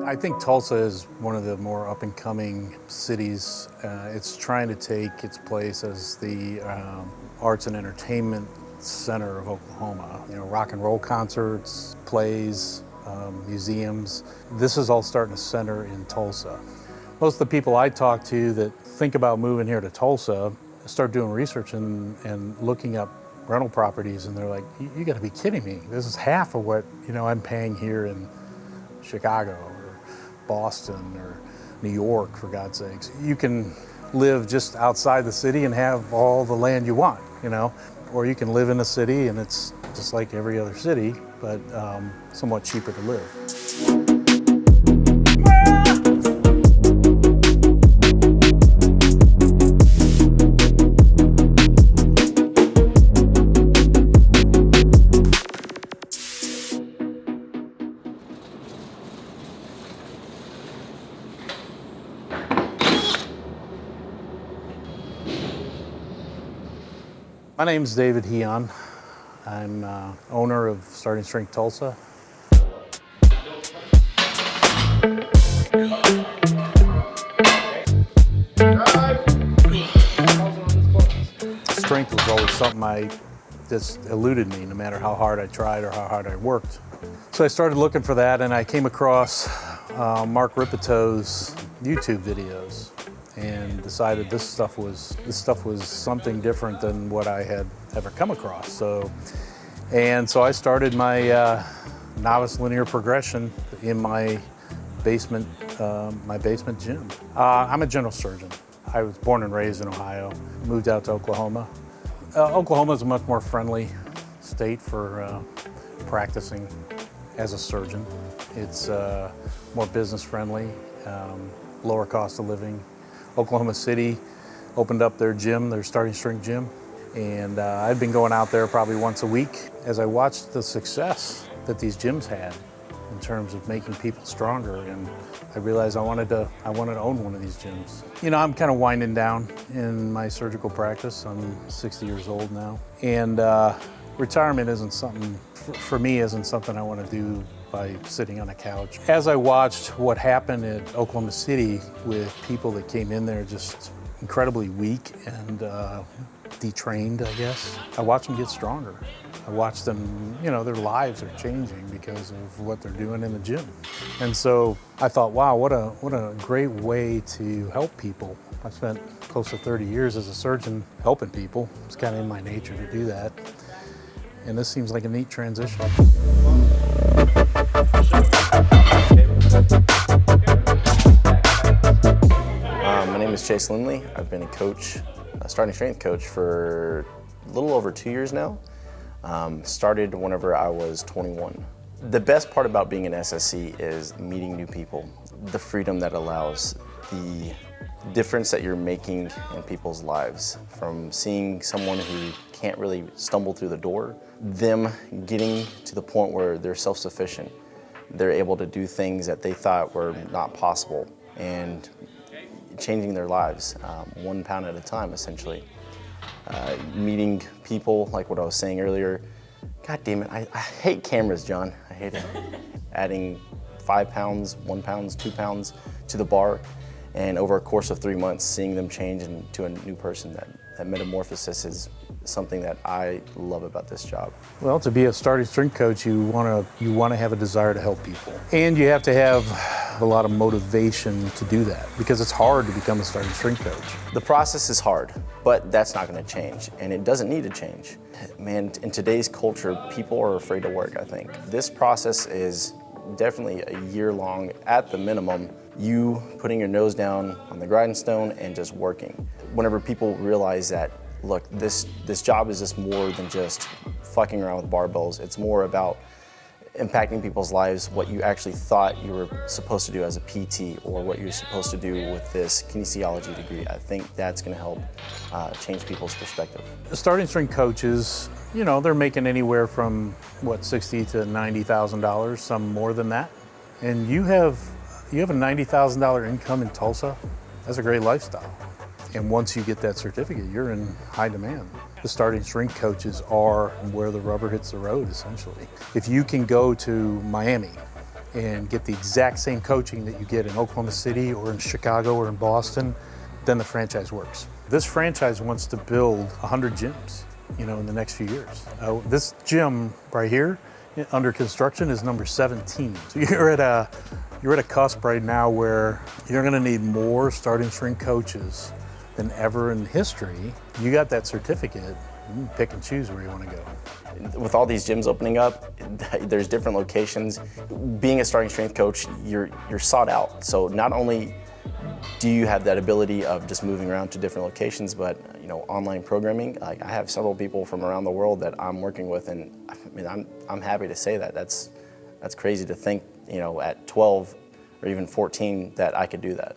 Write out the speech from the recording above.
I think Tulsa is one of the more up-and-coming cities. It's trying to take its place as the arts and entertainment center of Oklahoma. You know, rock and roll concerts, plays, museums. This is all starting to center in Tulsa. Most of the people I talk to that think about moving here to Tulsa start doing research and looking up rental properties, and they're like, you gotta be kidding me. This is half of what I'm paying here in Chicago or Boston or New York, for God's sakes. You can live just outside the city and have all the land you want, or you can live in a city and it's just like every other city, but somewhat cheaper to live. My name is David Heon. I'm owner of Starting Strength Tulsa. Strength was always something just eluded me, no matter how hard I tried or how hard I worked. So I started looking for that, and I came across Mark Rippetoe's YouTube videos, and decided this stuff was something different than what I had ever come across. So I started my novice linear progression in my basement gym. I'm a general surgeon. I was born and raised in Ohio, moved out to Oklahoma. Oklahoma is a much more friendly state for practicing as a surgeon. It's more business friendly, lower cost of living. Oklahoma City opened up their gym, their Starting Strength gym, and I'd been going out there probably once a week. As I watched the success that these gyms had in terms of making people stronger, and I realized I wanted to own one of these gyms. I'm kind of winding down in my surgical practice. I'm 60 years old now, and retirement isn't something, for me, isn't something I want to do by sitting on a couch. As I watched what happened at Oklahoma City with people that came in there just incredibly weak and detrained, I guess, I watched them get stronger. I watched them, their lives are changing because of what they're doing in the gym. And so I thought, wow, what a great way to help people. I spent close to 30 years as a surgeon helping people. It's kind of in my nature to do that. And this seems like a neat transition. My name is Chase Lindley. I've been a starting strength coach for a little over 2 years now. Started whenever I was 21. The best part about being an SSC is meeting new people, the freedom that allows, the difference that you're making in people's lives, from seeing someone who can't really stumble through the door, them getting to the point where they're self-sufficient. They're able to do things that they thought were not possible, and changing their lives 1 pound at a time, essentially. Meeting people, like what I was saying earlier. God damn it, I hate cameras, John. I hate it. Adding 5 pounds, 1 pound, 2 pounds to the bar, and over a course of 3 months, seeing them change into a new person. That metamorphosis is something that I love about this job. Well, to be a starting strength coach, you want to have a desire to help people, and you have to have a lot of motivation to do that, because it's hard to become a starting strength coach. The process is hard, but that's not going to change, and it doesn't need to change. Man, in today's culture, people are afraid to work, I think. This process is definitely a year long at the minimum. You putting your nose down on the grindstone and just working. Whenever people realize that, look, this job is just more than just fucking around with barbells. It's more about impacting people's lives, what you actually thought you were supposed to do as a PT, or what you're supposed to do with this kinesiology degree. I think that's going to help change people's perspective. The starting strength coaches, they're making anywhere from $60,000 to $90,000, some more than that. And you have a $90,000 income in Tulsa. That's a great lifestyle. And once you get that certificate, you're in high demand. The starting strength coaches are where the rubber hits the road, essentially. If you can go to Miami and get the exact same coaching that you get in Oklahoma City or in Chicago or in Boston, then the franchise works. This franchise wants to build 100 gyms, in the next few years. This gym right here, under construction, is number 17. So you're at a cusp right now where you're going to need more starting strength coaches than ever in history. You got that certificate, you can pick and choose where you want to go. With all these gyms opening up, there's different locations. Being a starting strength coach, you're sought out. So not only do you have that ability of just moving around to different locations, but online programming. Like, I have several people from around the world that I'm working with, and I'm happy to say that. That's crazy to think, at 12 or even 14 that I could do that.